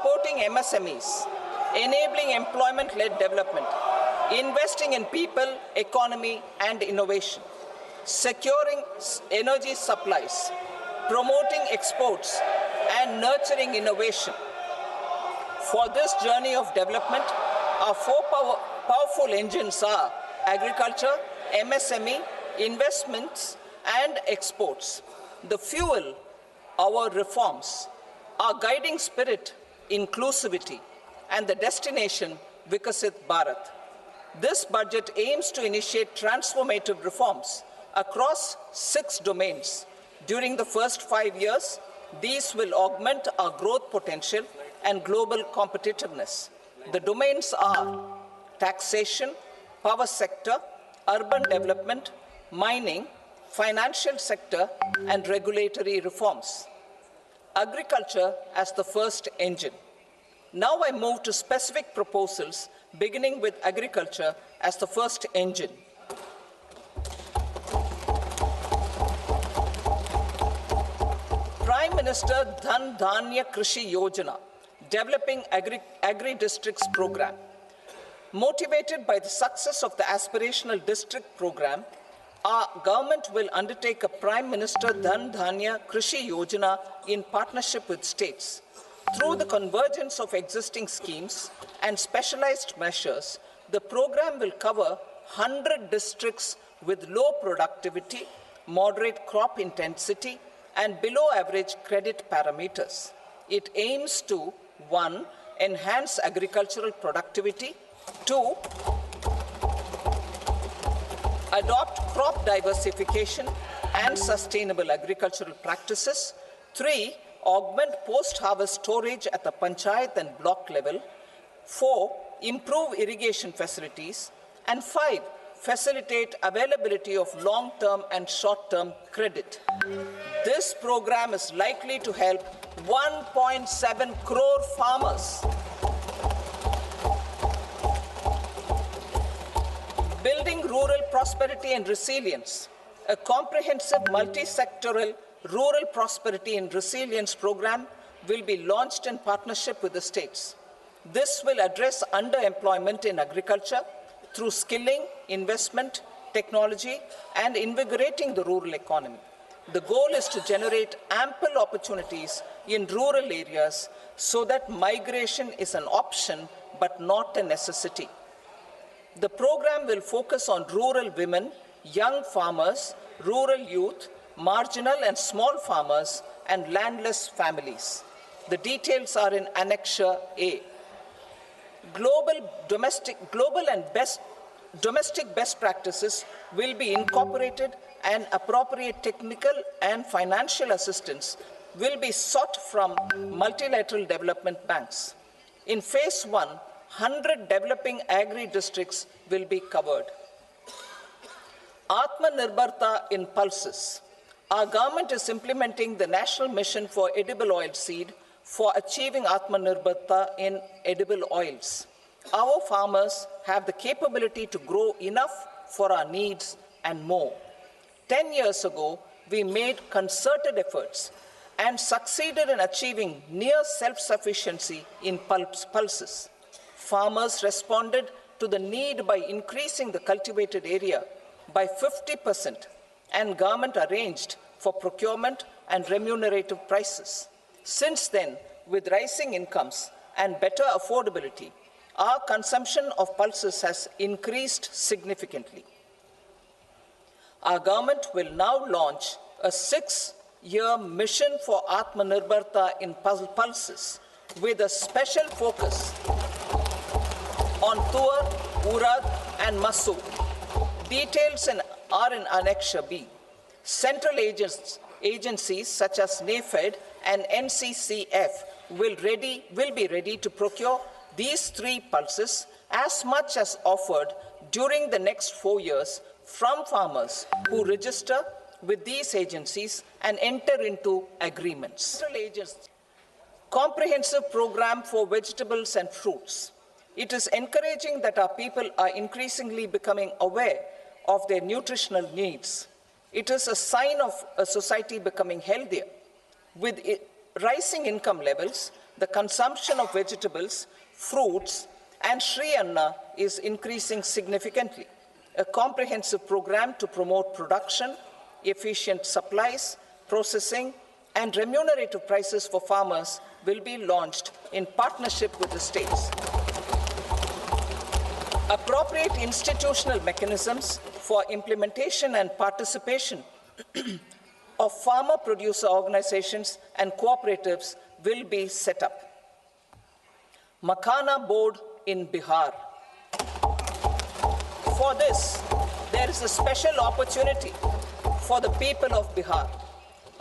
supporting MSMEs, enabling employment-led development, investing in people, economy, and innovation, securing energy supplies, promoting exports, and nurturing innovation. For this journey of development, our four powerful engines are agriculture, MSME, investments, and exports. The fuel, our reforms, our guiding spirit, inclusivity, and the destination, Vikasit Bharat. This budget aims to initiate transformative reforms across 6 domains. During the first 5 years, these will augment our growth potential and global competitiveness. The domains are taxation, power sector, urban development, mining, financial sector, and regulatory reforms. Agriculture as the first engine. Now I move to specific proposals, beginning with agriculture as the first engine. Prime Minister Dhan Dhanya Krishi Yojana, developing agri-districts program. Motivated by the success of the aspirational district program, our government will undertake a Prime Minister Dhan Dhanya Krishi Yojana in partnership with states. Through the convergence of existing schemes and specialized measures, the program will cover 100 districts with low productivity, moderate crop intensity, and below average credit parameters. It aims to 1. Enhance agricultural productivity, 2. Adopt crop diversification and sustainable agricultural practices, 3. Augment post-harvest storage at the panchayat and block level, 4. Improve irrigation facilities, and 5. Facilitate availability of long-term and short-term credit. This program is likely to help 1.7 crore farmers. Building rural prosperity and resilience. A comprehensive multi-sectoral rural prosperity and resilience program will be launched in partnership with the states. This will address underemployment in agriculture through skilling, investment, technology, and invigorating the rural economy. The goal is to generate ample opportunities in rural areas so that migration is an option but not a necessity. The program will focus on rural women, young farmers, rural youth, marginal and small farmers, and landless families. The details are in Annexure A. Domestic best practices will be incorporated, and appropriate technical and financial assistance will be sought from multilateral development banks. In Phase 1, 100 developing agri-districts will be covered. Atmanirbharta in pulses. Our government is implementing the National Mission for Edible Oilseed for achieving Atmanirbharta in edible oils. Our farmers have the capability to grow enough for our needs and more. 10 years ago, we made concerted efforts and succeeded in achieving near self-sufficiency in pulses. Farmers responded to the need by increasing the cultivated area by 50%, and government arranged for procurement and remunerative prices. Since then, with rising incomes and better affordability, our consumption of pulses has increased significantly. Our government will now launch a 6-year mission for Atmanirbharta in pulses with a special focus on Tuar, Urad, and Masoor. Details are in Annexure B. Central agencies such as NAFED and NCCF will be ready to procure these 3 pulses as much as offered during the next 4 years from farmers who register with these agencies and enter into agreements. Comprehensive program for vegetables and fruits. It is encouraging that our people are increasingly becoming aware of their nutritional needs. It is a sign of a society becoming healthier. With rising income levels, the consumption of vegetables, fruits, and Sri Anna is increasing significantly. A comprehensive program to promote production, efficient supplies, processing, and remunerative prices for farmers will be launched in partnership with the states. Appropriate institutional mechanisms for implementation and participation of farmer producer organizations and cooperatives will be set up. Makhana Board in Bihar. For this, there is a special opportunity for the people of Bihar.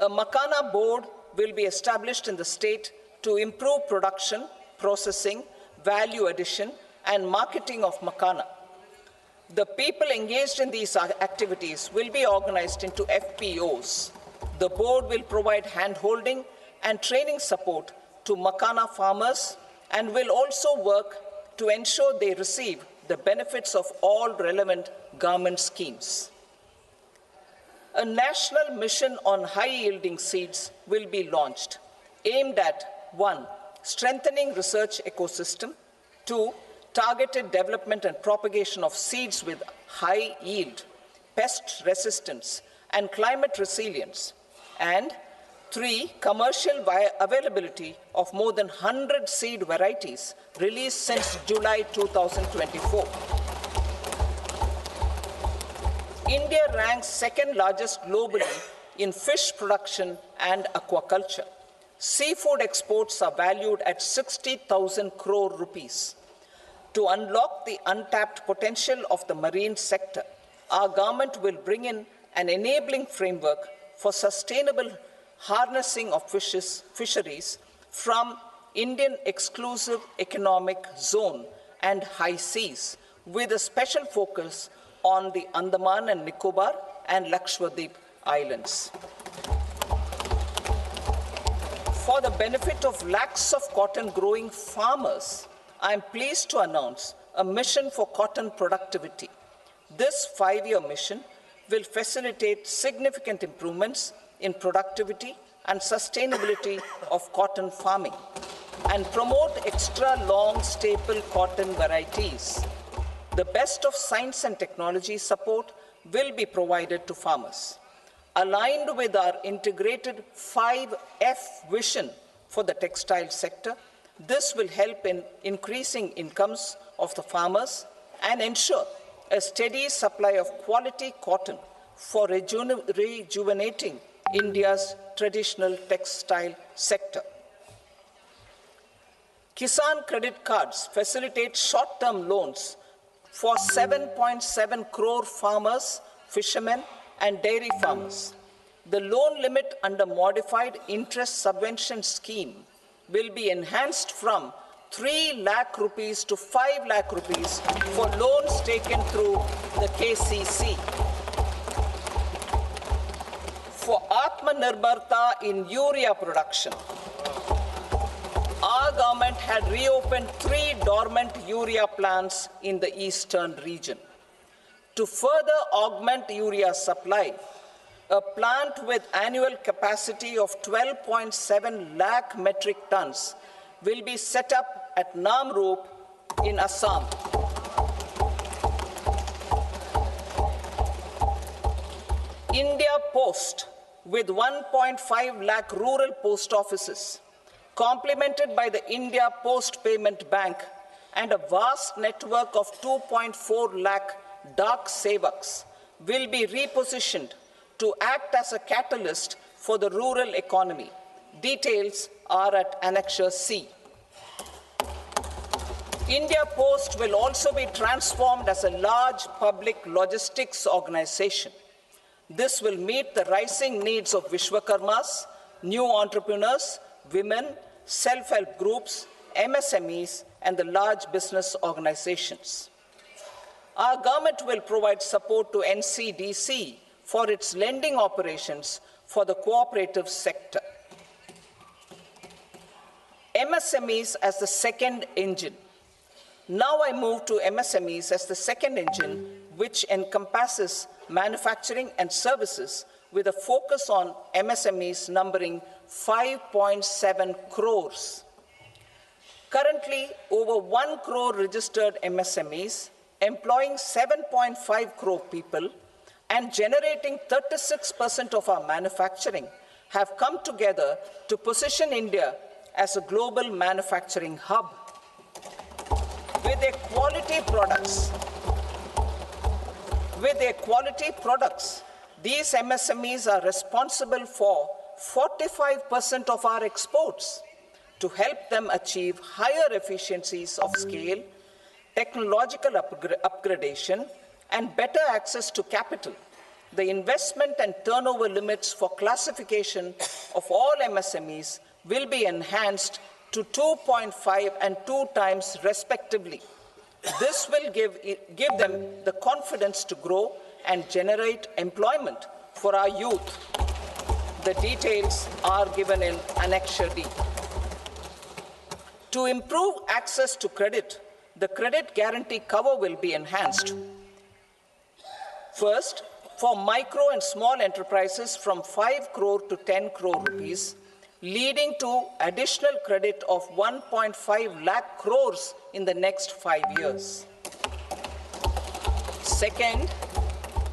A Makhana Board will be established in the state to improve production, processing, value addition, and marketing of makhana. The people engaged in these activities will be organized into FPOs. The board will provide hand-holding and training support to makhana farmers and will also work to ensure they receive the benefits of all relevant government schemes. A national mission on high-yielding seeds will be launched, aimed at 1. Strengthening research ecosystem, 2. Targeted development and propagation of seeds with high yield, pest resistance, and climate resilience, and 3. Commercial availability of more than 100 seed varieties released since July 2024. India ranks second largest globally in fish production and aquaculture. Seafood exports are valued at 60,000 crore rupees. To unlock the untapped potential of the marine sector, our government will bring in an enabling framework for sustainable harnessing of fisheries from Indian exclusive economic zone and high seas, with a special focus on the Andaman and Nicobar and Lakshadweep Islands. For the benefit of lakhs of cotton growing farmers, I am pleased to announce a mission for cotton productivity. This 5-year mission will facilitate significant improvements in productivity and sustainability of cotton farming and promote extra long staple cotton varieties. The best of science and technology support will be provided to farmers. Aligned with our integrated 5F vision for the textile sector, this will help in increasing incomes of the farmers and ensure a steady supply of quality cotton for rejuvenating India's traditional textile sector. Kisan credit cards facilitate short-term loans for 7.7 crore farmers, fishermen, and dairy farmers. The loan limit under modified interest subvention scheme will be enhanced from 3 lakh rupees to 5 lakh rupees for loans taken through the KCC. For Atmanirbharta in urea production, our government had reopened 3 dormant urea plants in the eastern region. To further augment urea supply, a plant with annual capacity of 12.7 lakh metric tons will be set up at Namrup in Assam. India Post, with 1.5 lakh rural post offices, complemented by the India Post Payment Bank and a vast network of 2.4 lakh Dak Sevaks, will be repositioned to act as a catalyst for the rural economy. Details are at Annexure C. India Post will also be transformed as a large public logistics organization. This will meet the rising needs of Vishwakarmas, new entrepreneurs, women, self-help groups, MSMEs, and the large business organizations. Our government will provide support to NCDC for its lending operations for the cooperative sector. MSMEs as the second engine. Now I move to MSMEs as the second engine, which encompasses manufacturing and services with a focus on MSMEs numbering 5.7 crores. Currently, over 1 crore registered MSMEs, employing 7.5 crore people and generating 36% of our manufacturing, have come together to position India as a global manufacturing hub. With their quality products, these MSMEs are responsible for 45% of our exports. To help them achieve higher efficiencies of scale, technological upgradation, and better access to capital, the investment and turnover limits for classification of all MSMEs will be enhanced to 2.5 and 2 times respectively. This will give them the confidence to grow and generate employment for our youth. The details are given in Annexure D. To improve access to credit, the credit guarantee cover will be enhanced. First, for micro and small enterprises from 5 crore to 10 crore rupees, leading to additional credit of 1.5 lakh crores in the next 5 years. Second,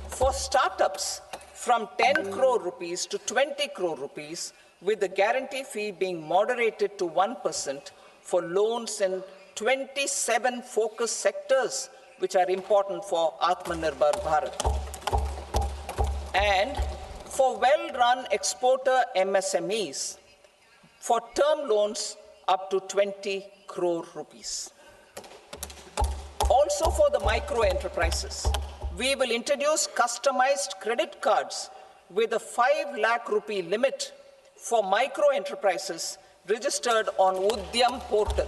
for startups from 10 crore rupees to 20 crore rupees, with the guarantee fee being moderated to 1% for loans in 27 focus sectors which are important for Atmanirbhar Bharat. And for well-run exporter MSMEs, for term loans up to 20 crore rupees. Also for the micro enterprises, we will introduce customized credit cards with a 5 lakh rupee limit for micro enterprises registered on Udyam portal.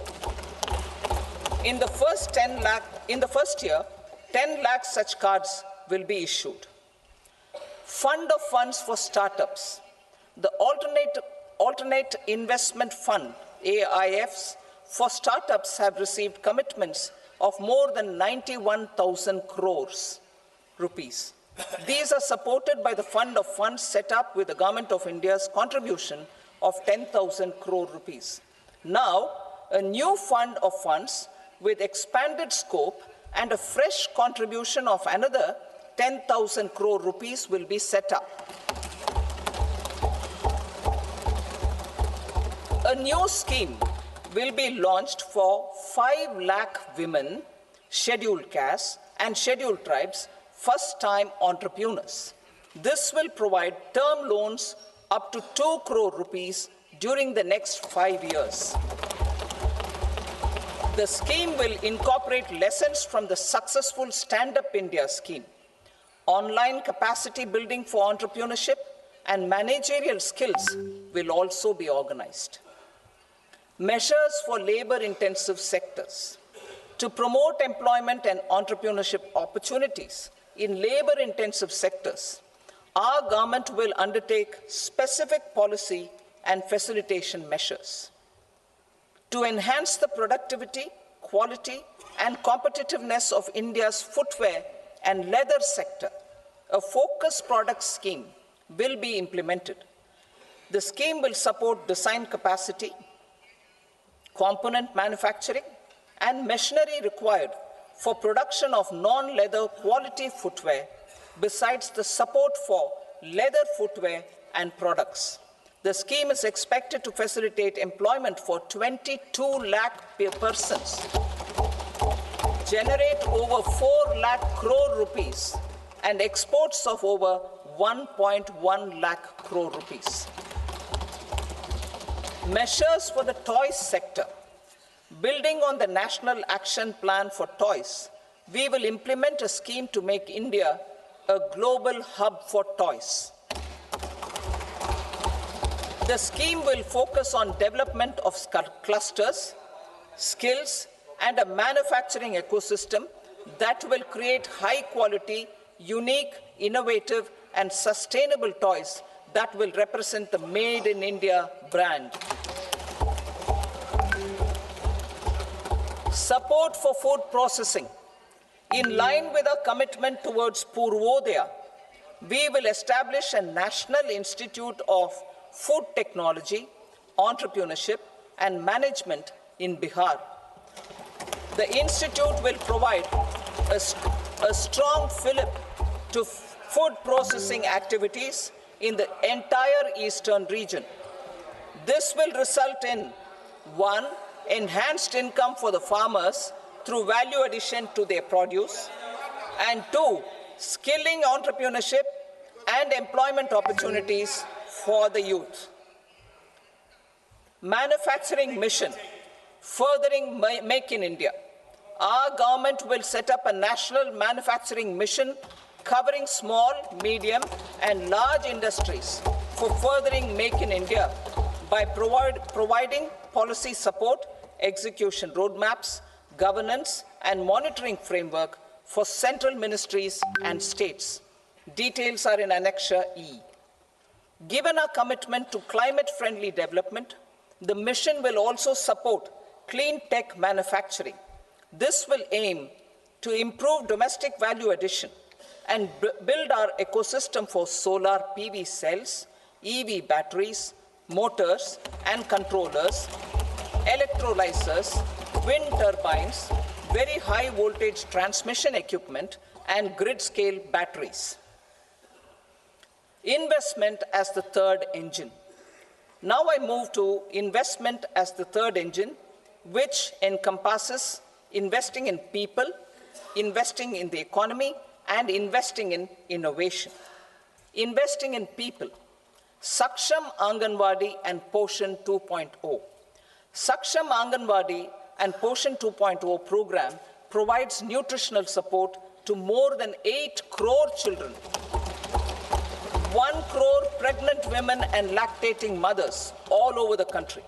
In the first year, 10 lakh such cards will be issued. Fund of funds for startups. The Alternate Investment Fund, AIFs, for startups have received commitments of more than 91,000 crores rupees. These are supported by the fund of funds set up with the Government of India's contribution of 10,000 crore rupees. Now, a new fund of funds with expanded scope and a fresh contribution of another 10,000 crore rupees will be set up. A new scheme will be launched for 5 lakh women, scheduled castes and scheduled tribes, first-time entrepreneurs. This will provide term loans up to 2 crore rupees during the next 5 years. The scheme will incorporate lessons from the successful Stand Up India scheme. Online capacity building for entrepreneurship and managerial skills will also be organized. Measures for labor-intensive sectors. To promote employment and entrepreneurship opportunities in labor-intensive sectors, our government will undertake specific policy and facilitation measures. To enhance the productivity, quality, and competitiveness of India's footwear and leather sector, a focused product scheme will be implemented. The scheme will support design capacity, component manufacturing, and machinery required for production of non-leather quality footwear, besides the support for leather footwear and products. The scheme is expected to facilitate employment for 22 lakh persons, generate over 4 lakh crore rupees, and exports of over 1.1 lakh crore rupees. Measures for the toys sector. Building on the National Action Plan for Toys, we will implement a scheme to make India a global hub for toys. The scheme will focus on development of clusters, skills, and a manufacturing ecosystem that will create high-quality, unique, innovative, and sustainable toys that will represent the Made in India brand. Support for food processing. In line with our commitment towards Purvodaya, we will establish a National Institute of Food Technology, Entrepreneurship, and Management in Bihar. The institute will provide a strong fillip to food processing activities in the entire eastern region. This will result in 1. Enhanced income for the farmers through value addition to their produce, and 2. Skilling entrepreneurship and employment opportunities for the youth. Manufacturing mission, furthering Make in India. Our government will set up a national manufacturing mission covering small, medium, and large industries for furthering Make in India by providing policy support, execution roadmaps, governance, and monitoring framework for central ministries and states. Details are in Annexure E. Given our commitment to climate-friendly development, the mission will also support clean tech manufacturing. This will aim to improve domestic value addition and build our ecosystem for solar PV cells, EV batteries, motors and controllers, electrolyzers, wind turbines, very high voltage transmission equipment, and grid-scale batteries. Investment as the third engine. Now I move to investment as the third engine, which encompasses investing in people, investing in the economy, and investing in innovation. Investing in people. Saksham Anganwadi and Poshan 2.0. Saksham Anganwadi and Poshan 2.0 program provides nutritional support to more than 8 crore children, 1 crore pregnant women and lactating mothers all over the country,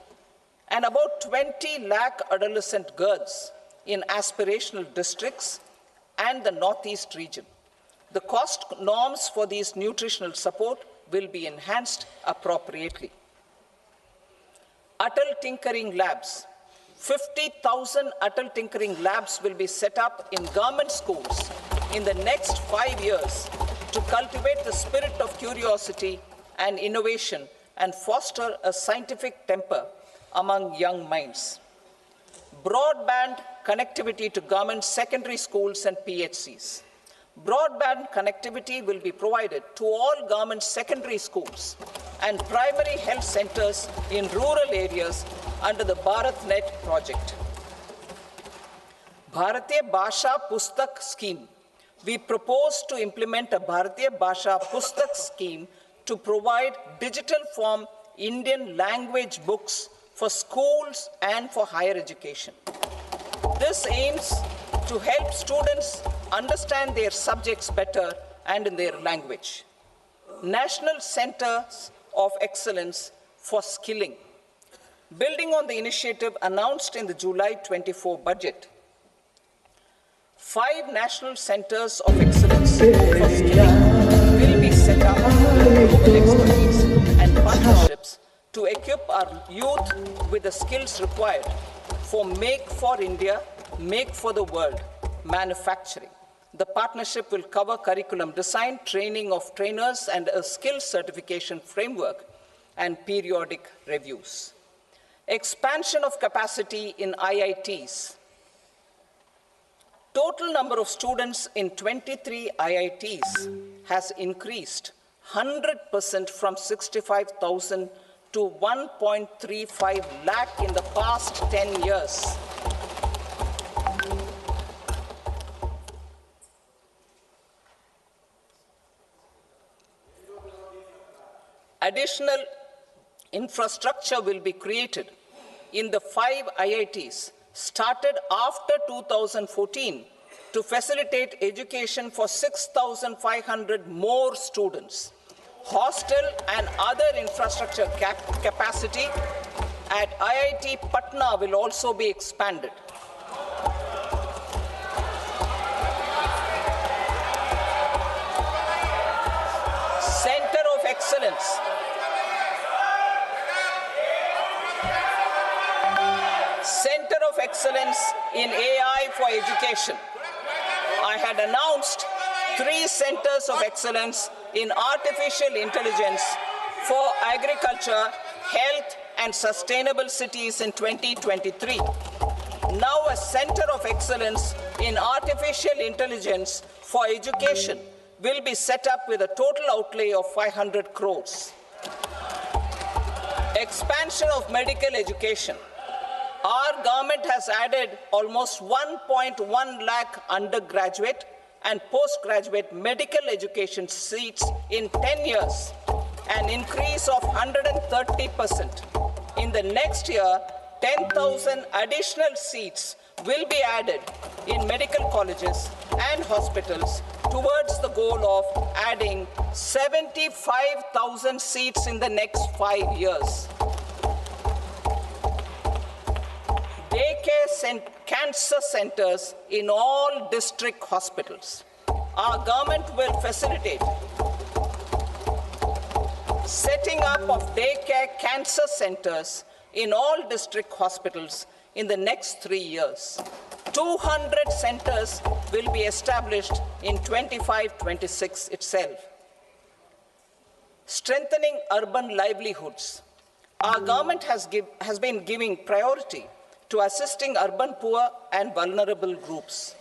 and about 20 lakh adolescent girls in aspirational districts and the Northeast region. The cost norms for these nutritional support will be enhanced appropriately. Atal Tinkering Labs. 50,000 Atal Tinkering Labs will be set up in government schools in the next 5 years to cultivate the spirit of curiosity and innovation and foster a scientific temper among young minds. Broadband connectivity to government secondary schools and PHCs. Broadband connectivity will be provided to all government secondary schools and primary health centers in rural areas under the BharatNet project. Bharatiya Bhasha Pustak Scheme. We propose to implement a Bharatiya Bhasha Pustak scheme to provide digital form Indian language books for schools and for higher education. This aims to help students understand their subjects better and in their language. National Centers of Excellence for Skilling. Building on the initiative announced in the July 24 budget, 5 national centers of excellence for skilling will be set up with local expertise and partnerships to equip our youth with the skills required for Make for India, Make for the World manufacturing. The partnership will cover curriculum design, training of trainers, and a skills certification framework and periodic reviews. Expansion of capacity in IITs. Total number of students in 23 IITs has increased 100% from 65,000 to 1.35 lakh in the past 10 years. Additional infrastructure will be created in the 5 IITs started after 2014 to facilitate education for 6,500 more students. Hostel and other infrastructure capacity at IIT Patna will also be expanded. Center of Excellence. Center of Excellence in AI for Education. I had announced 3 centers of excellence in artificial intelligence for agriculture, health, and Sustainable Cities in 2023. Now a Center of Excellence in Artificial Intelligence for Education will be set up with a total outlay of 500 crores. Expansion of medical education. Our government has added almost 1.1 lakh undergraduate and postgraduate medical education seats in 10 years, an increase of 130%. In the next year, 10,000 additional seats will be added in medical colleges and hospitals towards the goal of adding 75,000 seats in the next 5 years. Daycare cancer centers in all district hospitals. Our government will facilitate setting up of daycare cancer centers in all district hospitals in the next 3 years. 200 centers will be established in 25-26 itself. Strengthening urban livelihoods. Our government has been giving priority to assisting urban poor and vulnerable groups.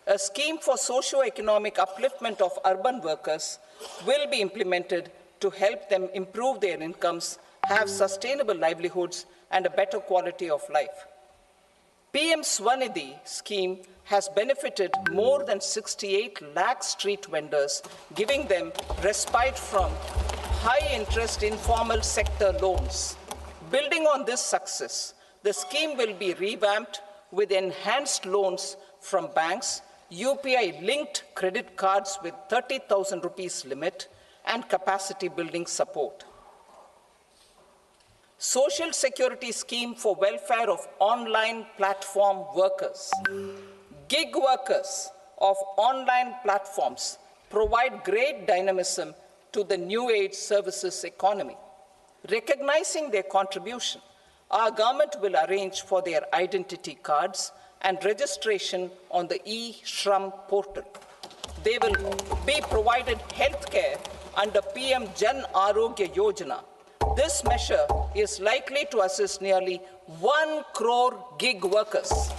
A scheme for socio-economic upliftment of urban workers will be implemented to help them improve their incomes, have sustainable livelihoods, and a better quality of life. PM Swanidhi scheme has benefited more than 68 lakh street vendors, giving them respite from high-interest informal sector loans. Building on this success, the scheme will be revamped with enhanced loans from banks, UPI-linked credit cards with 30,000 rupees limit, and capacity building support. Social Security Scheme for welfare of online platform workers. Gig workers of online platforms provide great dynamism to the new age services economy. Recognizing their contribution, our government will arrange for their identity cards and registration on the e-Shram portal. They will be provided health care under PM Jan Arogya Yojana. This measure is likely to assist nearly 1 crore gig workers.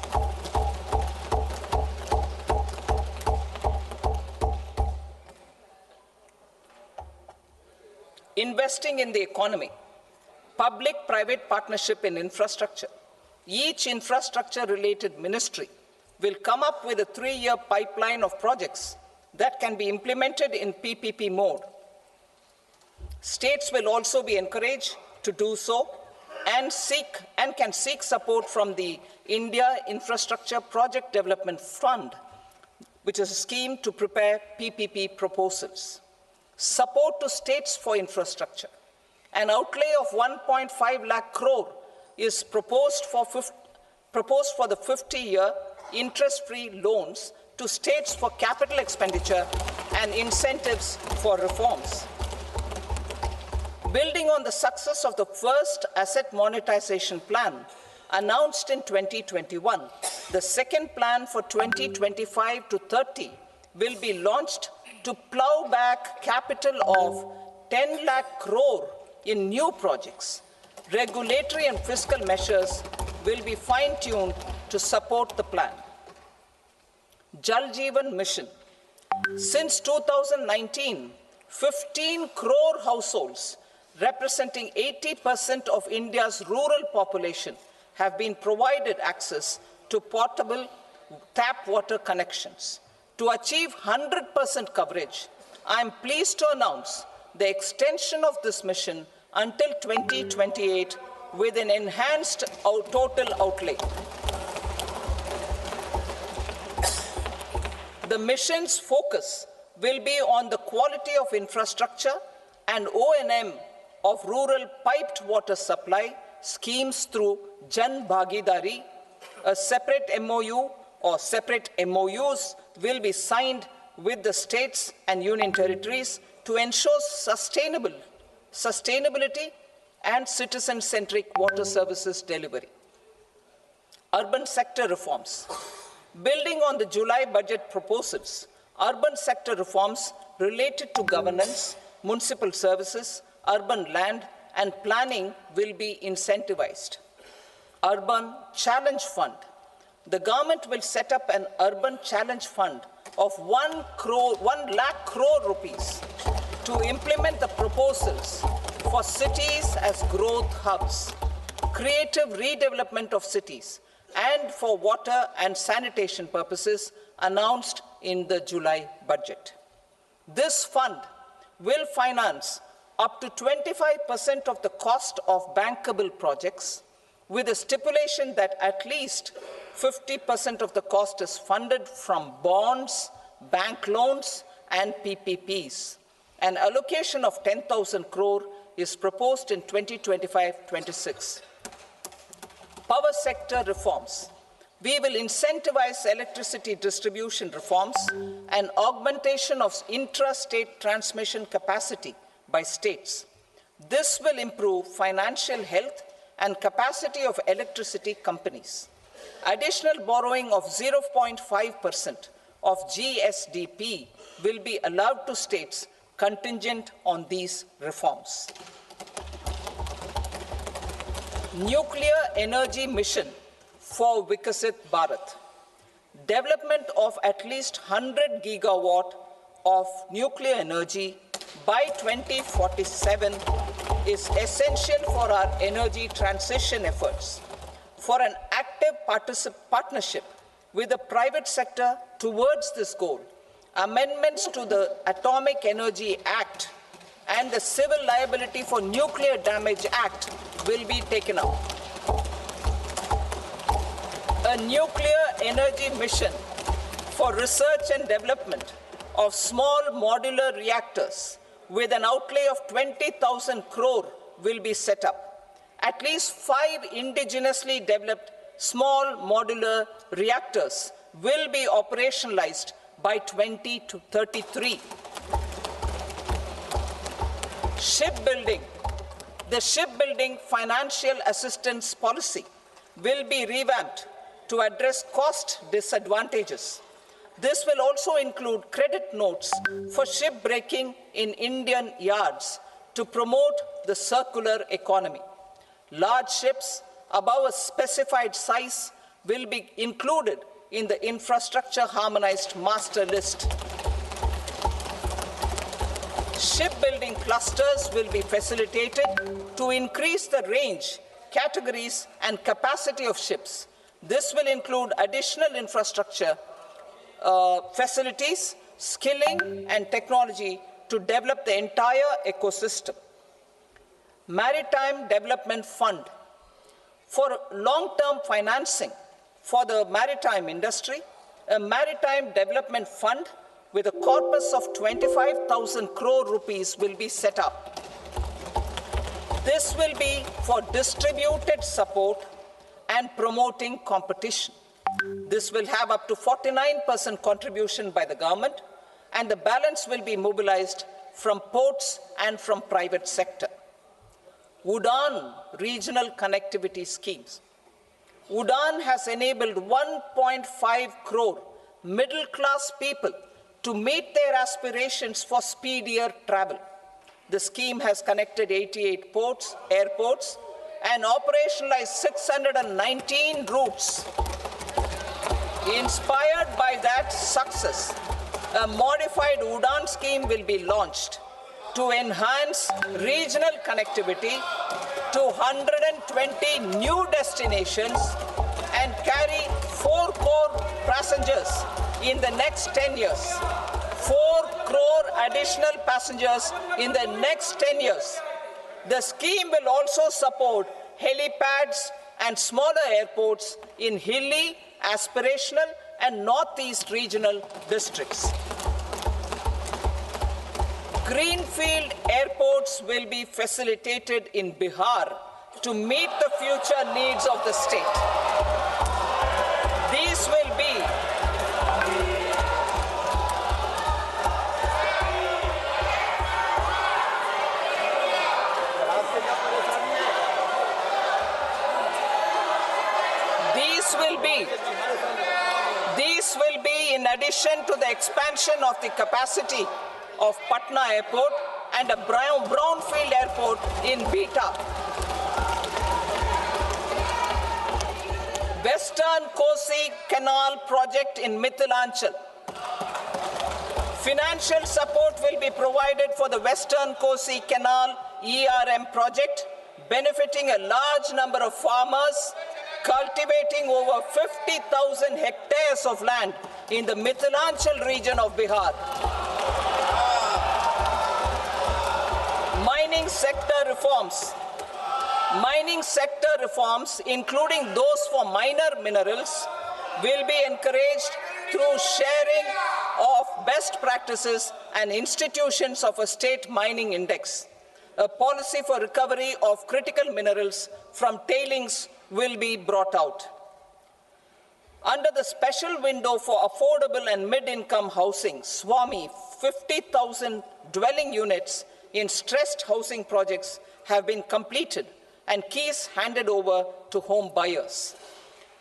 Investing in the economy. Public-private partnership in infrastructure. Each infrastructure-related ministry will come up with a 3-year pipeline of projects that can be implemented in PPP mode. States will also be encouraged to do so and can seek support from the India Infrastructure Project Development Fund, which is a scheme to prepare PPP proposals. Support to states for infrastructure. An outlay of 1.5 lakh crore is proposed for the 50-year interest-free loans to states for capital expenditure and incentives for reforms. Building on the success of the first asset monetization plan announced in 2021, the second plan for 2025 to 30 will be launched to plow back capital of 10 lakh crore in new projects. Regulatory and fiscal measures will be fine-tuned to support the plan. Jal Jeevan Mission. Since 2019, 15 crore households representing 80% of India's rural population have been provided access to portable tap water connections. To achieve 100% coverage, I am pleased to announce the extension of this mission until 2028 with an enhanced total outlay. The mission's focus will be on the quality of infrastructure and O&M of rural piped water supply schemes through Jan Bhagidari. A separate MOU or separate MOUs will be signed with the states and union territories to ensure sustainability and citizen-centric water services delivery. Urban sector reforms. Building on the July budget proposals, urban sector reforms related to governance, municipal services, urban land, and planning will be incentivized. Urban Challenge Fund. The government will set up an Urban Challenge Fund of 1 lakh crore rupees to implement the proposals for cities as growth hubs, creative redevelopment of cities, and for water and sanitation purposes announced in the July budget. This fund will finance up to 25% of the cost of bankable projects, with a stipulation that at least 50% of the cost is funded from bonds, bank loans, and PPPs. An allocation of 10,000 crore is proposed in 2025-26. Power sector reforms. We will incentivize electricity distribution reforms and augmentation of intra-state transmission capacity by states. This will improve financial health and capacity of electricity companies. Additional borrowing of 0.5% of GSDP will be allowed to states contingent on these reforms. Nuclear energy mission for Vikasit Bharat. Development of at least 100 gigawatt of nuclear energy by 2047 is essential for our energy transition efforts. For an active partnership with the private sector towards this goal, amendments to the Atomic Energy Act and the Civil Liability for Nuclear Damage Act will be taken up. A nuclear energy mission for research and development of small modular reactors with an outlay of 20,000 crore will be set up. At least 5 indigenously developed small modular reactors will be operationalized by 2033. Shipbuilding. The shipbuilding financial assistance policy will be revamped to address cost disadvantages. This will also include credit notes for shipbreaking in Indian yards to promote the circular economy. Large ships above a specified size will be included in the infrastructure harmonized master list. Shipbuilding clusters will be facilitated to increase the range, categories, and capacity of ships. This will include additional infrastructure, facilities, skilling, and technology to develop the entire ecosystem. Maritime Development Fund. For long-term financing for the maritime industry, a Maritime Development Fund with a corpus of 25,000 crore rupees will be set up. This will be for distributed support and promoting competition. This will have up to 49% contribution by the government, and the balance will be mobilized from ports and from private sector. UDAN regional connectivity schemes. UDAN has enabled 1.5 crore middle-class people to meet their aspirations for speedier travel. The scheme has connected 88 airports, and operationalized 619 routes. Inspired by that success, a modified UDAN scheme will be launched to enhance regional connectivity to 120 new destinations and carry 4 crore passengers in the next 10 years. 4 crore additional passengers in the next 10 years. The scheme will also support helipads and smaller airports in hilly, aspirational, and northeast regional districts. Greenfield airports will be facilitated in Bihar to meet the future needs of the state. These will be in addition to the expansion of the capacity of Patna Airport and a brownfield airport in Beta. Western Kosi Canal project in Mithilanchal. Financial support will be provided for the Western Kosi Canal ERM project, benefiting a large number of farmers cultivating over 50,000 hectares of land in the Mithilanchal region of Bihar. Mining sector reforms. Mining sector reforms, including those for minor minerals, will be encouraged through sharing of best practices and institutions of a state mining index. A policy for recovery of critical minerals from tailings will be brought out. Under the special window for affordable and mid-income housing, SWAMI, 50,000 dwelling units in stressed housing projects have been completed and keys handed over to home buyers.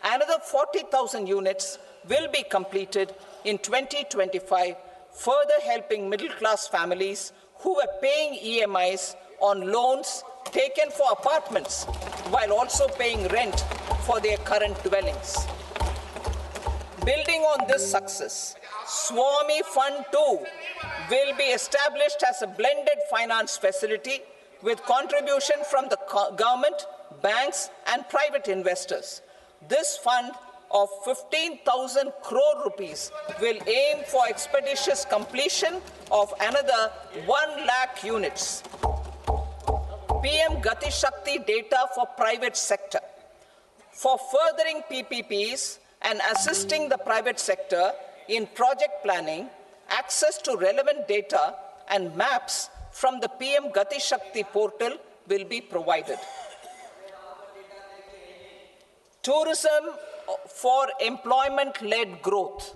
Another 40,000 units will be completed in 2025, further helping middle-class families who were paying EMIs on loans taken for apartments while also paying rent for their current dwellings. Building on this success, SWAMI Fund 2 will be established as a blended finance facility with contribution from the government, banks, and private investors. This fund of 15,000 crore rupees will aim for expeditious completion of another 1 lakh units. PM Gati Shakti data for private sector. For furthering PPPs and assisting the private sector in project planning, access to relevant data and maps from the PM Gati Shakti portal will be provided. Tourism for employment-led growth.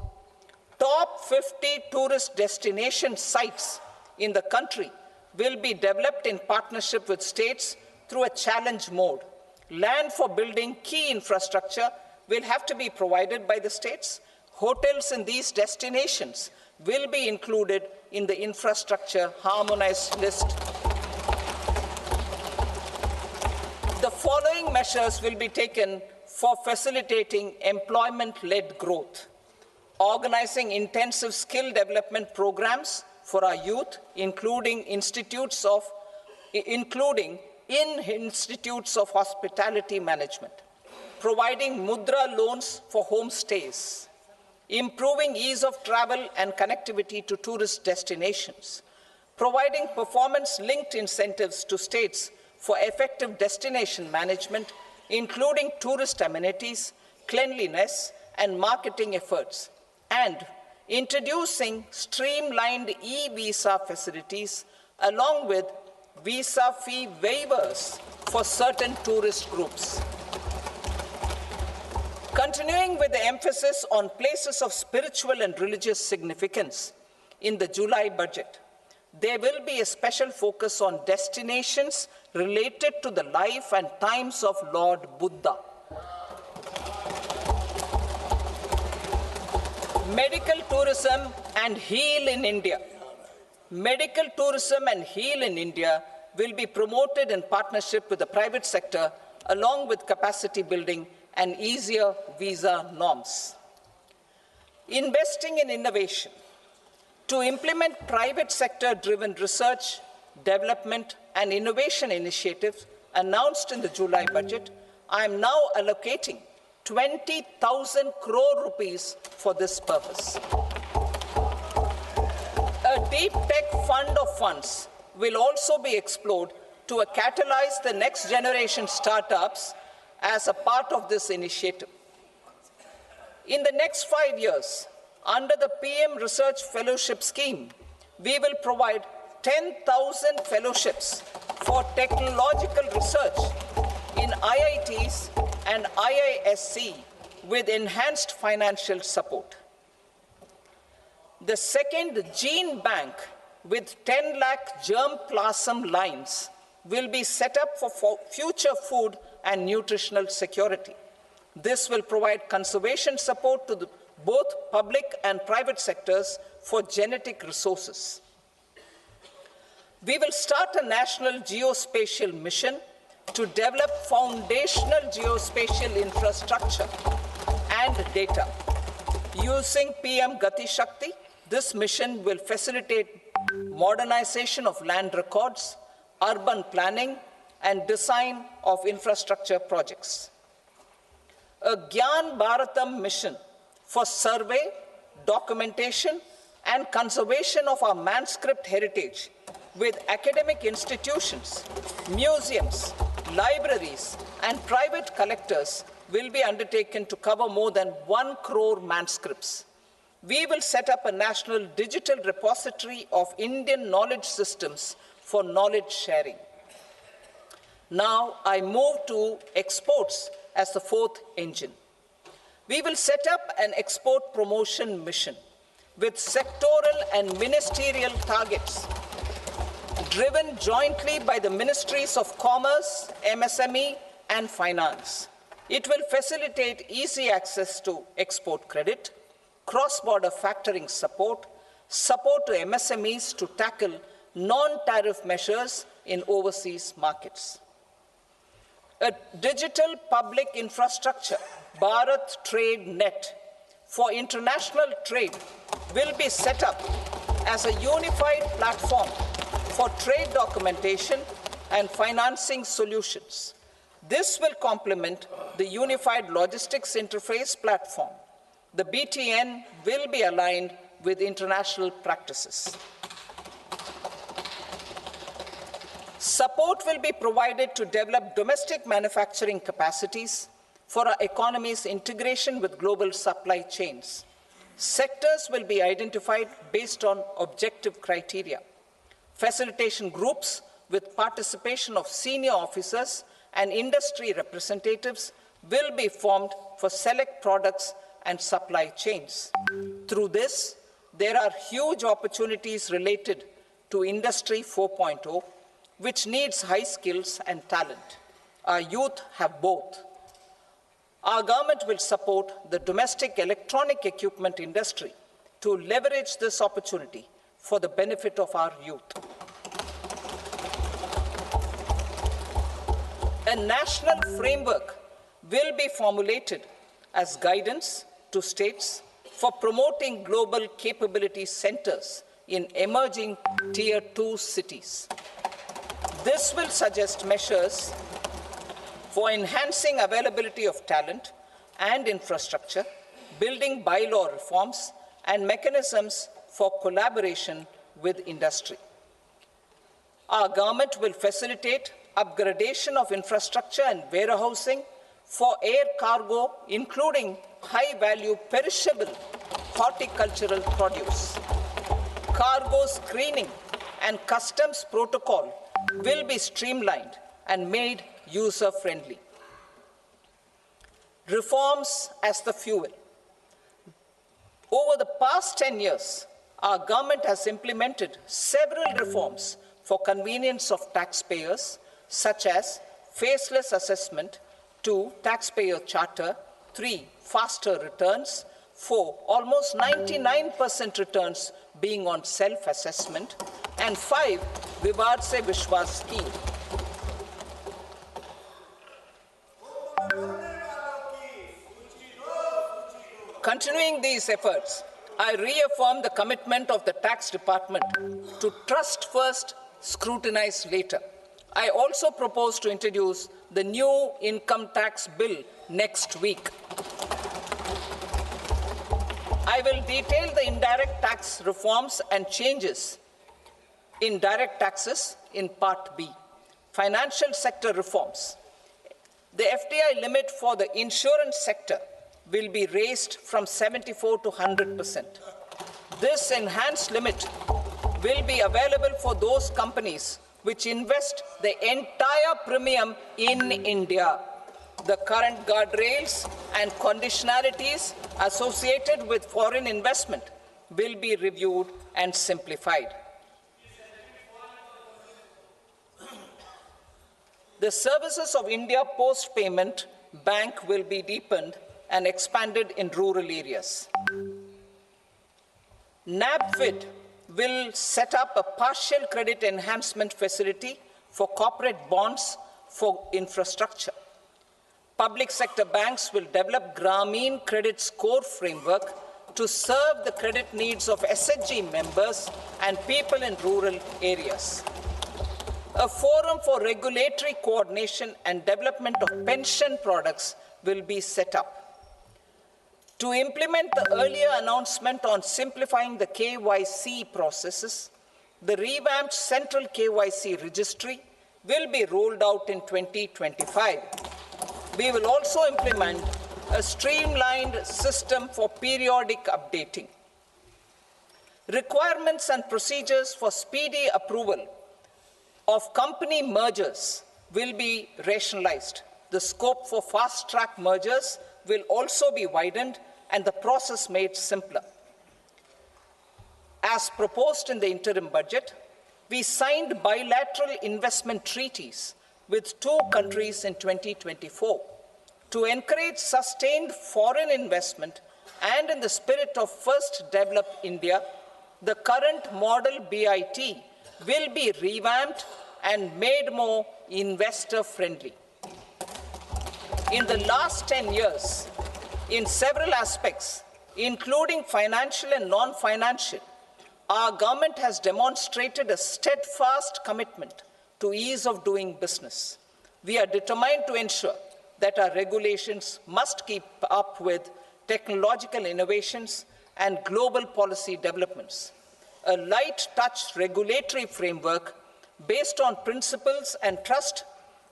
Top 50 tourist destination sites in the country will be developed in partnership with states through a challenge mode. Land for building key infrastructure will have to be provided by the states. Hotels in these destinations will be included in the infrastructure harmonized list. The following measures will be taken for facilitating employment-led growth: organizing intensive skill development programs for our youth, including in institutes of hospitality management, providing mudra loans for homestays, improving ease of travel and connectivity to tourist destinations, providing performance-linked incentives to states for effective destination management, including tourist amenities, cleanliness, and marketing efforts, and introducing streamlined e-visa facilities along with visa fee waivers for certain tourist groups. Continuing with the emphasis on places of spiritual and religious significance, in the July budget, there will be a special focus on destinations related to the life and times of Lord Buddha. Medical tourism and heal in India. Medical tourism and heal in India will be promoted in partnership with the private sector, along with capacity building and easier visa norms. Investing in innovation. To implement private sector-driven research, development, and innovation initiatives announced in the July budget, I am now allocating 20,000 crore rupees for this purpose. A deep tech fund of funds will also be explored to catalyze the next generation startups as a part of this initiative. In the next 5 years, under the PM Research Fellowship Scheme, we will provide 10,000 fellowships for technological research in IITs and IISc with enhanced financial support. The second gene bank with 10 lakh germplasm lines will be set up for future food and nutritional security. This will provide conservation support to both public and private sectors for genetic resources. We will start a national geospatial mission to develop foundational geospatial infrastructure and data. Using PM Gati Shakti, this mission will facilitate modernization of land records, urban planning, and design of infrastructure projects. A Gyan Bharatam mission for survey, documentation, and conservation of our manuscript heritage with academic institutions, museums, libraries, and private collectors will be undertaken to cover more than 1 crore manuscripts. We will set up a national digital repository of Indian knowledge systems for knowledge sharing. Now I move to exports as the fourth engine. We will set up an export promotion mission with sectoral and ministerial targets driven jointly by the Ministries of Commerce, MSME, and Finance. It will facilitate easy access to export credit, cross-border factoring support, support to MSMEs to tackle non-tariff measures in overseas markets. A digital public infrastructure, Bharat Trade Net, for international trade will be set up as a unified platform for trade documentation and financing solutions. This will complement the Unified Logistics Interface platform. The BTN will be aligned with international practices. Support will be provided to develop domestic manufacturing capacities for our economy's integration with global supply chains. Sectors will be identified based on objective criteria. Facilitation groups with participation of senior officers and industry representatives will be formed for select products and supply chains. Through this, there are huge opportunities related to Industry 4.0, which needs high skills and talent. Our youth have both. Our government will support the domestic electronic equipment industry to leverage this opportunity for the benefit of our youth. A national framework will be formulated as guidance to states for promoting global capability centers in emerging Tier 2 cities. This will suggest measures for enhancing availability of talent and infrastructure, building bylaw reforms, and mechanisms for collaboration with industry. Our government will facilitate upgradation of infrastructure and warehousing for air cargo, including high-value perishable horticultural produce. Cargo screening and customs protocol will be streamlined and made user-friendly. Reforms as the fuel. Over the past 10 years, our government has implemented several reforms for convenience of taxpayers, such as faceless assessment, 2, taxpayer charter, 3, faster returns, 4, almost 99% returns being on self-assessment, and 5, Vivad Se Vishwas scheme. Continuing these efforts, I reaffirm the commitment of the tax department to trust first, scrutinize later. I also propose to introduce the new income tax bill next week. I will detail the indirect tax reforms and changes in direct taxes in Part B. Financial sector reforms. The FDI limit for the insurance sector will be raised from 74 to 100%. This enhanced limit will be available for those companies which invest the entire premium in India. The current guardrails and conditionalities associated with foreign investment will be reviewed and simplified. The services of India Post Payment Bank will be deepened and expanded in rural areas. NABFID will set up a partial credit enhancement facility for corporate bonds for infrastructure. Public sector banks will develop Grameen Credit Score Framework to serve the credit needs of SHG members and people in rural areas. A forum for regulatory coordination and development of pension products will be set up. To implement the earlier announcement on simplifying the KYC processes, the revamped Central KYC Registry will be rolled out in 2025. We will also implement a streamlined system for periodic updating. Requirements and procedures for speedy approval of company mergers will be rationalized. The scope for fast-track mergers will also be widened and the process made simpler. As proposed in the interim budget, we signed bilateral investment treaties with 2 countries in 2024 to encourage sustained foreign investment, and in the spirit of First Develop India, the current model BIT will be revamped and made more investor-friendly. In the last 10 years, in several aspects, including financial and non-financial, our government has demonstrated a steadfast commitment to ease of doing business. We are determined to ensure that our regulations must keep up with technological innovations and global policy developments. A light-touch regulatory framework based on principles and trust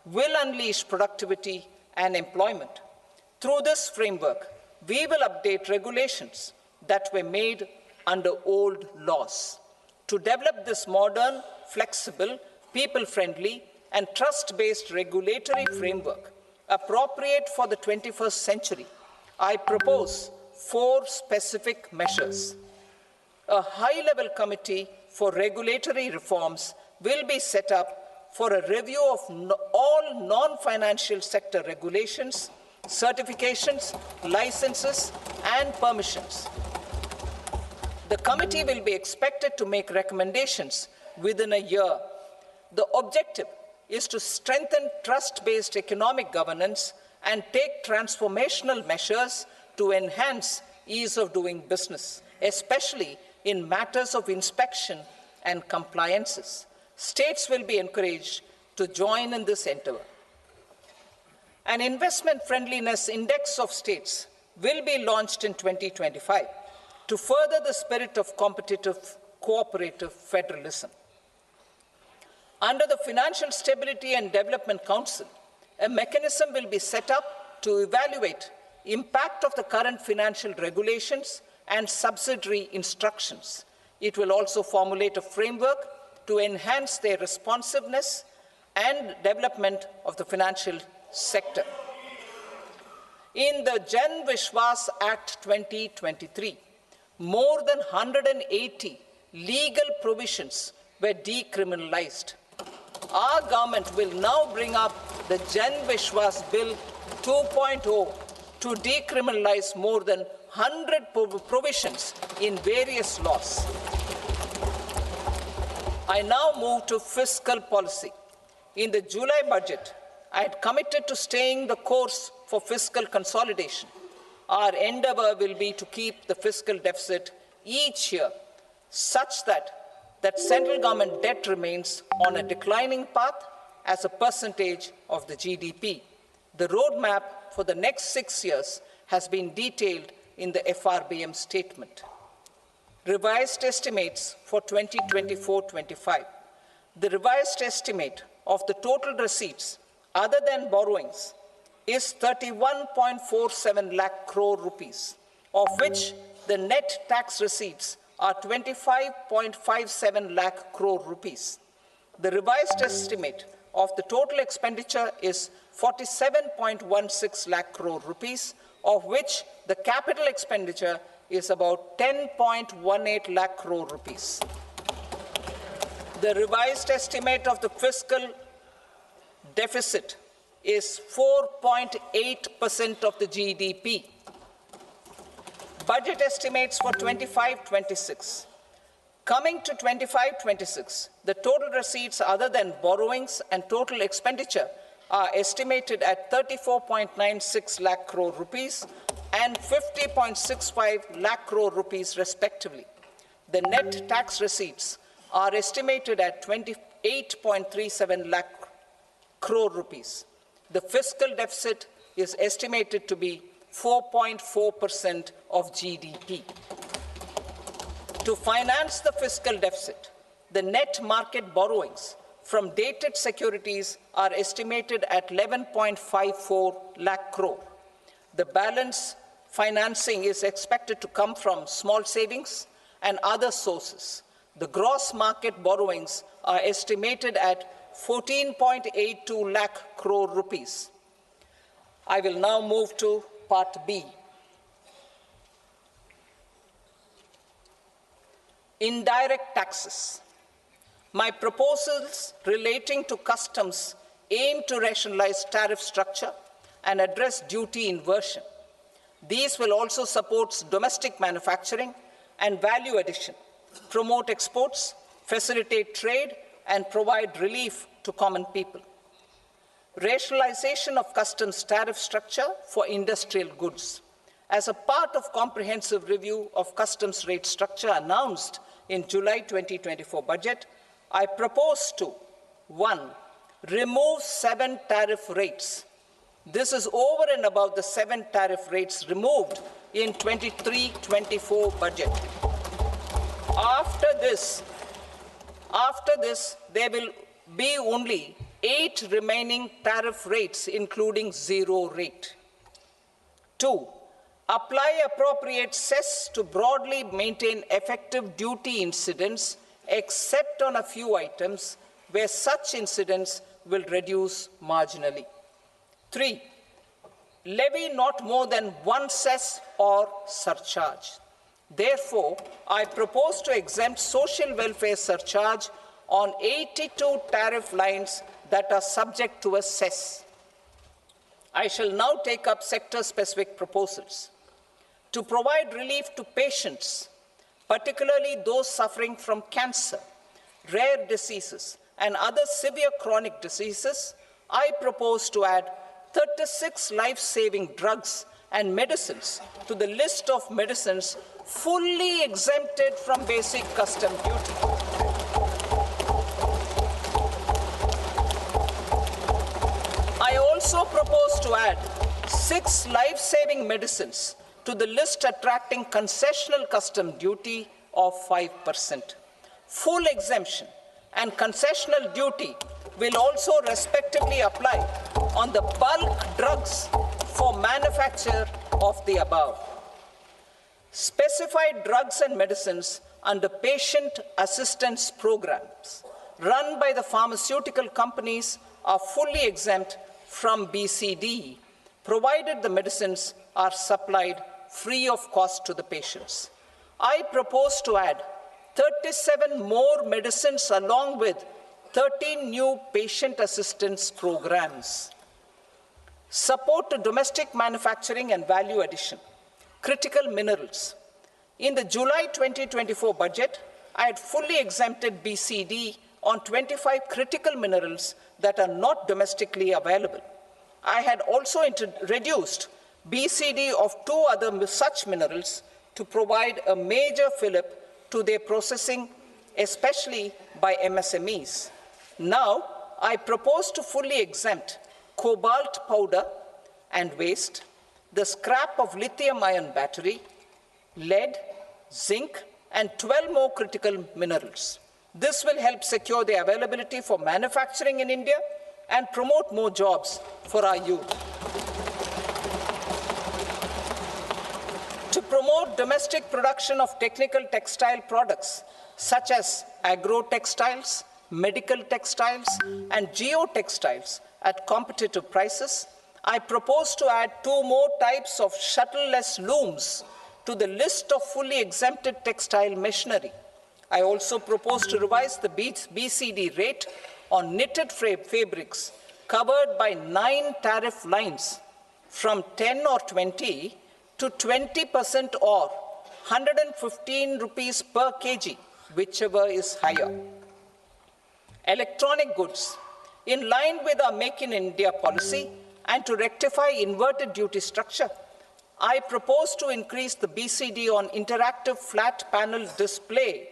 will unleash productivity and employment. Through this framework, we will update regulations that were made under old laws. To develop this modern, flexible, people-friendly, and trust-based regulatory framework appropriate for the 21st century, I propose 4 specific measures. A high-level committee for regulatory reforms will be set up for a review of all non-financial sector regulations, certifications, licenses, and permissions. The committee will be expected to make recommendations within a year. The objective is to strengthen trust-based economic governance and take transformational measures to enhance ease of doing business, especially in matters of inspection and compliances. States will be encouraged to join in this endeavor. An investment friendliness index of states will be launched in 2025 to further the spirit of competitive, cooperative federalism. Under the Financial Stability and Development Council, a mechanism will be set up to evaluate impact of the current financial regulations and subsidiary instructions. It will also formulate a framework to enhance their responsiveness and development of the financial sector. In the Jan Vishwas Act 2023, more than 180 legal provisions were decriminalized. Our government will now bring up the Jan Vishwas Bill 2.0 to decriminalize more than 100 provisions in various laws. I now move to fiscal policy. In the July budget, I had committed to staying the course for fiscal consolidation. Our endeavor will be to keep the fiscal deficit each year such that central government debt remains on a declining path as a percentage of the GDP. The roadmap for the next 6 years has been detailed in the FRBM statement. Revised estimates for 2024-25. The revised estimate of the total receipts other than borrowings is 31.47 lakh crore rupees, of which the net tax receipts are 25.57 lakh crore rupees. The revised estimate of the total expenditure is 47.16 lakh crore rupees, of which the capital expenditure is about 10.18 lakh crore rupees. The revised estimate of the fiscal deficit is 4.8% of the GDP. Budget estimates for 25-26. Coming to 25-26, the total receipts other than borrowings and total expenditure are estimated at 34.96 lakh crore rupees and 50.65 lakh crore rupees respectively. The net tax receipts are estimated at 28.37 lakh crore rupees. The fiscal deficit is estimated to be 4.4% of GDP. To finance the fiscal deficit, the net market borrowings from dated securities are estimated at 11.54 lakh crore. The balance financing is expected to come from small savings and other sources. The gross market borrowings are estimated at 14.82 lakh crore rupees. I will now move to Part B. Indirect taxes. My proposals relating to customs aim to rationalize tariff structure and address duty inversion. These will also support domestic manufacturing and value addition, promote exports, facilitate trade, and provide relief to common people. Rationalization of customs tariff structure for industrial goods. As a part of comprehensive review of customs rate structure announced in July 2024 budget, I propose to, 1, remove 7 tariff rates. This is over and above the 7 tariff rates removed in 23-24 budget. After this, there will be only 8 remaining tariff rates, including 0 rate. 2, apply appropriate cess to broadly maintain effective duty incidence, except on a few items where such incidence will reduce marginally. 3, levy not more than 1 cess or surcharge. Therefore, I propose to exempt social welfare surcharge on 82 tariff lines that are subject to a cess. I shall now take up sector-specific proposals. To provide relief to patients, particularly those suffering from cancer, rare diseases, and other severe chronic diseases, I propose to add 36 life-saving drugs and medicines to the list of medicines fully exempted from basic custom duty. I also propose to add 6 life-saving medicines to the list attracting concessional custom duty of 5%. Full exemption and concessional duty will also respectively apply on the bulk drugs for manufacture of the above. Specified drugs and medicines under patient assistance programs run by the pharmaceutical companies are fully exempt from BCD, provided the medicines are supplied free of cost to the patients. I propose to add 37 more medicines along with 13 new patient assistance programs. Support to domestic manufacturing and value addition. Critical minerals. In the July 2024 budget, I had fully exempted BCD on 25 critical minerals that are not domestically available. I had also reduced BCD of 2 other such minerals to provide a major fillip to their processing, especially by MSMEs. Now, I propose to fully exempt cobalt powder and waste, the scrap of lithium-ion battery, lead, zinc, and 12 more critical minerals. This will help secure their availability for manufacturing in India and promote more jobs for our youth. To promote domestic production of technical textile products such as agro-textiles, medical textiles, and geotextiles at competitive prices, I propose to add 2 more types of shuttle-less looms to the list of fully exempted textile machinery. I also propose to revise the BCD rate on knitted fabrics covered by 9 tariff lines from 10 or 20 to 20% or 115 rupees per kg whichever is higher. Electronic goods. In line with our Make in India policy and to rectify inverted duty structure, I propose to increase the BCD on interactive flat panel display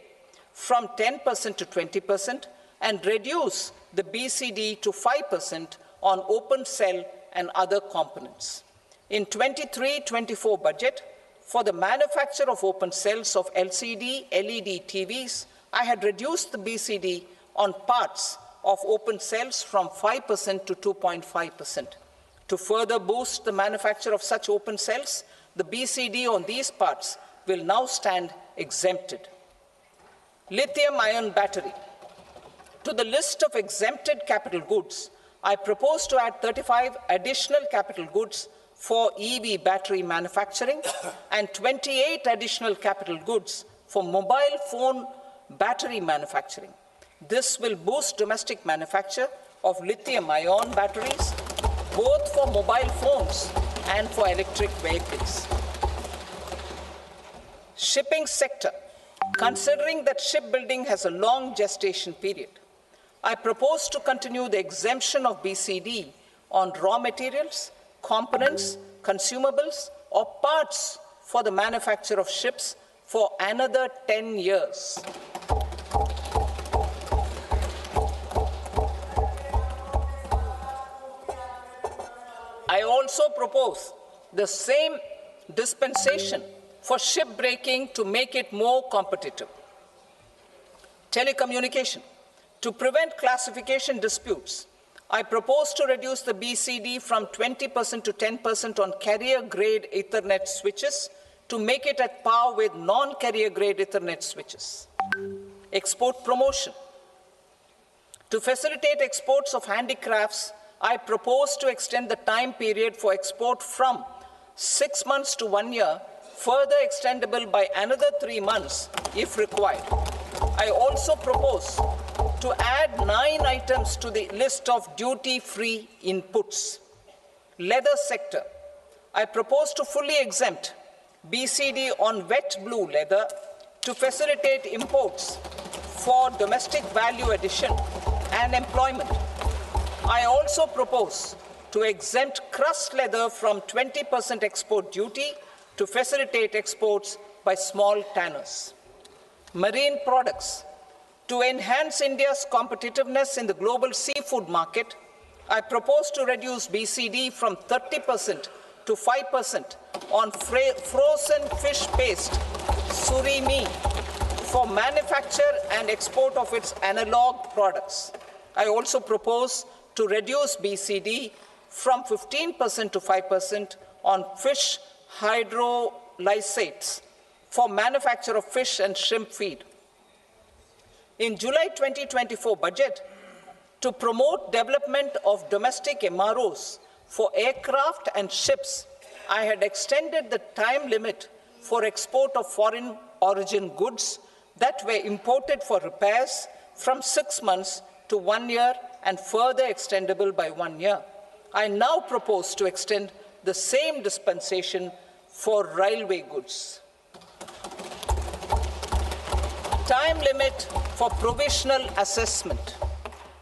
from 10% to 20% and reduce the BCD to 5% on open cell and other components. In 23-24 budget, for the manufacture of open cells of LCD, LED TVs, I had reduced the BCD on parts of open cells from 5% to 2.5%. To further boost the manufacture of such open cells, the BCD on these parts will now stand exempted. Lithium-ion battery. To the list of exempted capital goods, I propose to add 35 additional capital goods for EV battery manufacturing and 28 additional capital goods for mobile phone battery manufacturing. This will boost domestic manufacture of lithium-ion batteries, both for mobile phones and for electric vehicles. Shipping sector. Considering that shipbuilding has a long gestation period, I propose to continue the exemption of BCD on raw materials, components, consumables, or parts for the manufacture of ships for another 10 years. I also propose the same dispensation for shipbreaking to make it more competitive. Telecommunication. To prevent classification disputes, I propose to reduce the BCD from 20% to 10% on carrier-grade Ethernet switches to make it at par with non-carrier-grade Ethernet switches. Export promotion. To facilitate exports of handicrafts, I propose to extend the time period for export from 6 months to 1 year, further extendable by another 3 months if required. I also propose to add 9 items to the list of duty-free inputs. Leather sector. I propose to fully exempt BCD on wet blue leather to facilitate imports for domestic value addition and employment. I also propose to exempt crust leather from 20% export duty to facilitate exports by small tanners. Marine products. To enhance India's competitiveness in the global seafood market, I propose to reduce BCD from 30% to 5% on frozen fish paste, surimi, for manufacture and export of its analog products. I also propose to reduce BCD from 15% to 5% on fish hydrolysates for manufacture of fish and shrimp feed. In July 2024 budget, to promote development of domestic MROs for aircraft and ships, I had extended the time limit for export of foreign origin goods that were imported for repairs from 6 months to 1 year and further extendable by 1 year. I now propose to extend the same dispensation for railway goods. Time limit for provisional assessment.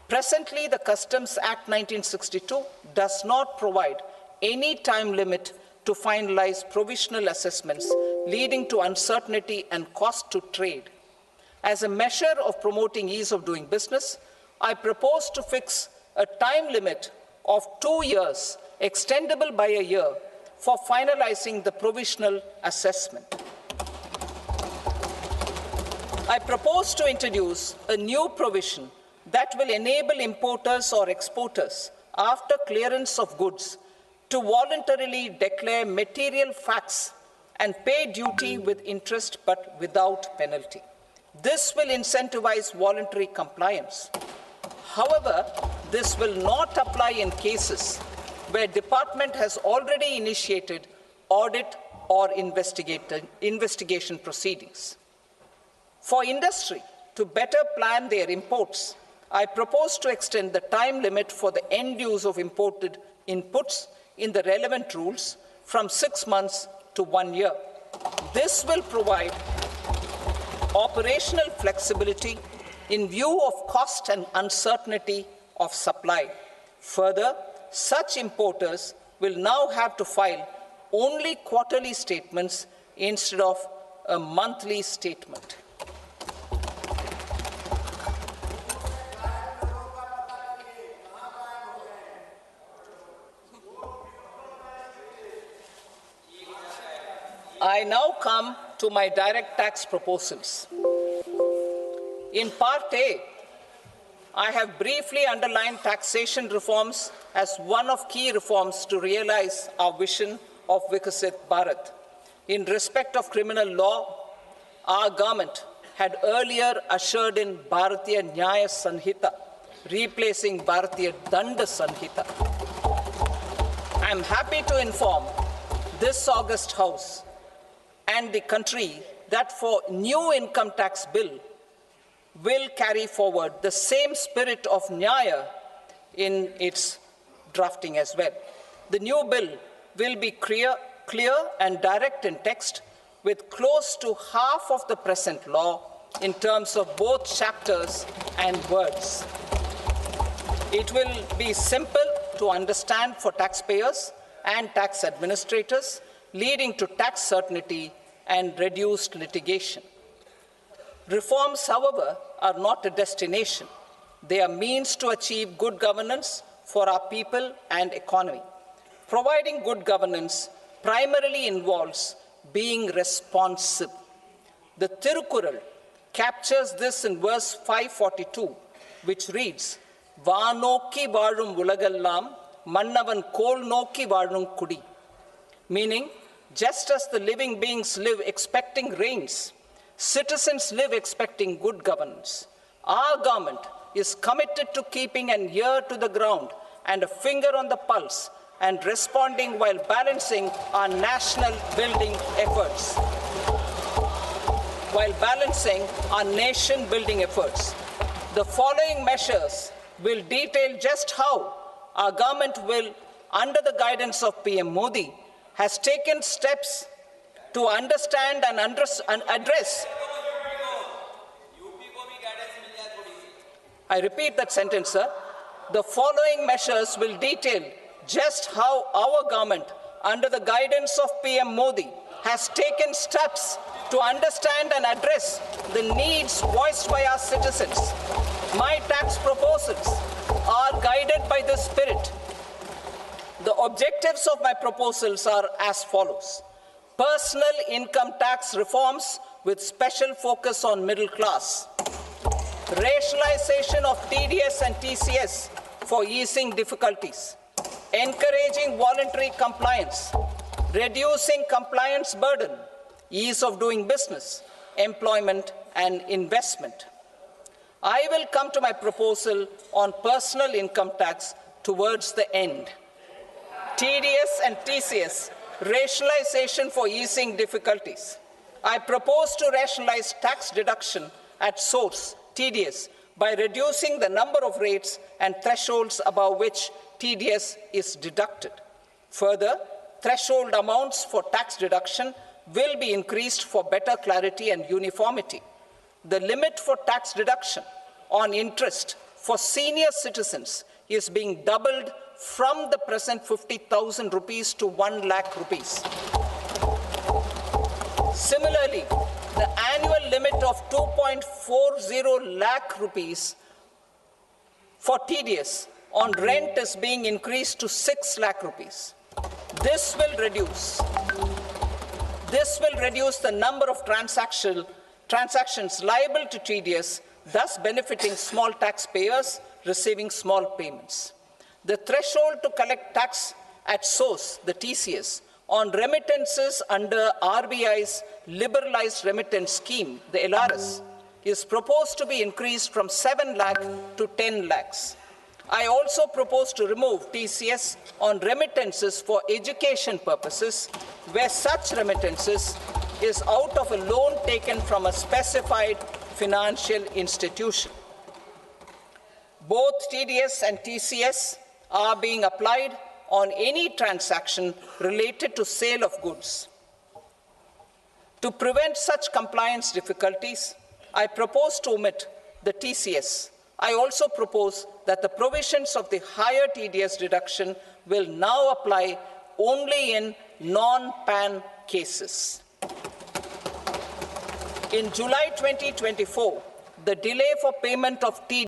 Presently, the Customs Act 1962 does not provide any time limit to finalize provisional assessments, leading to uncertainty and cost to trade. As a measure of promoting ease of doing business, I propose to fix a time limit of 2 years, extendable by a year, for finalizing the provisional assessment. I propose to introduce a new provision that will enable importers or exporters, after clearance of goods, to voluntarily declare material facts and pay duty with interest but without penalty. This will incentivize voluntary compliance. However, this will not apply in cases where department has already initiated audit or investigation proceedings. For industry to better plan their imports, I propose to extend the time limit for the end use of imported inputs in the relevant rules from 6 months to 1 year. This will provide operational flexibility in view of cost and uncertainty of supply. Further, such importers will now have to file only quarterly statements instead of a monthly statement. I now come to my direct tax proposals. In Part A, I have briefly underlined taxation reforms as one of key reforms to realize our vision of Vikasit Bharat. In respect of criminal law, our government had earlier ushered in Bharatiya Nyaya Sanhita, replacing Bharatiya Danda Sanhita. I am happy to inform this august House and the country that for new income tax bill will carry forward the same spirit of Nyaya in its drafting as well. The new bill will be clear and direct in text, with close to half of the present law in terms of both chapters and words. It will be simple to understand for taxpayers and tax administrators, leading to tax certainty and reduced litigation. Reforms, however, are not a destination. They are means to achieve good governance for our people and economy. Providing good governance primarily involves being responsive. The Tirukural captures this in verse 542, which reads, "Vaanokki vaazhum ulagallam, mannavan kol nokki vaazhum kudi," meaning, just as the living beings live expecting rains, citizens live expecting good governance. Our government is committed to keeping an ear to the ground and a finger on the pulse and responding while balancing our national building efforts. The following measures will detail just how our government will, under the guidance of PM Modi, has taken steps to understand and address. I repeat that sentence, sir. The following measures will detail just how our government, under the guidance of PM Modi, has taken steps to understand and address the needs voiced by our citizens. My tax proposals are guided by this spirit. The objectives of my proposals are as follows: personal income tax reforms with special focus on middle class, rationalization of TDS and TCS for easing difficulties, encouraging voluntary compliance, reducing compliance burden, ease of doing business, employment and investment. I will come to my proposal on personal income tax towards the end. TDS and TCS, rationalization for easing difficulties. I propose to rationalize tax deduction at source, TDS, by reducing the number of rates and thresholds above which TDS is deducted. Further, threshold amounts for tax deduction will be increased for better clarity and uniformity. The limit for tax deduction on interest for senior citizens is being doubled from the present 50,000 rupees to 1 lakh rupees. Similarly, the annual limit of 2.40 lakh rupees for TDS on rent is being increased to 6 lakh rupees. This will reduce the number of transactions liable to TDS, thus benefiting small taxpayers receiving small payments. The threshold to collect tax at source, the TCS, on remittances under RBI's liberalized remittance scheme, the LRS, is proposed to be increased from 7 lakh to 10 lakhs. I also propose to remove TCS on remittances for education purposes, where such remittances is out of a loan taken from a specified financial institution. Both TDS and TCS are being applied on any transaction related to sale of goods. To prevent such compliance difficulties, I propose to omit the TCS. I also propose that the provisions of the higher TDS deduction will now apply only in non-PAN cases. In July 2024, the delay for payment of TDS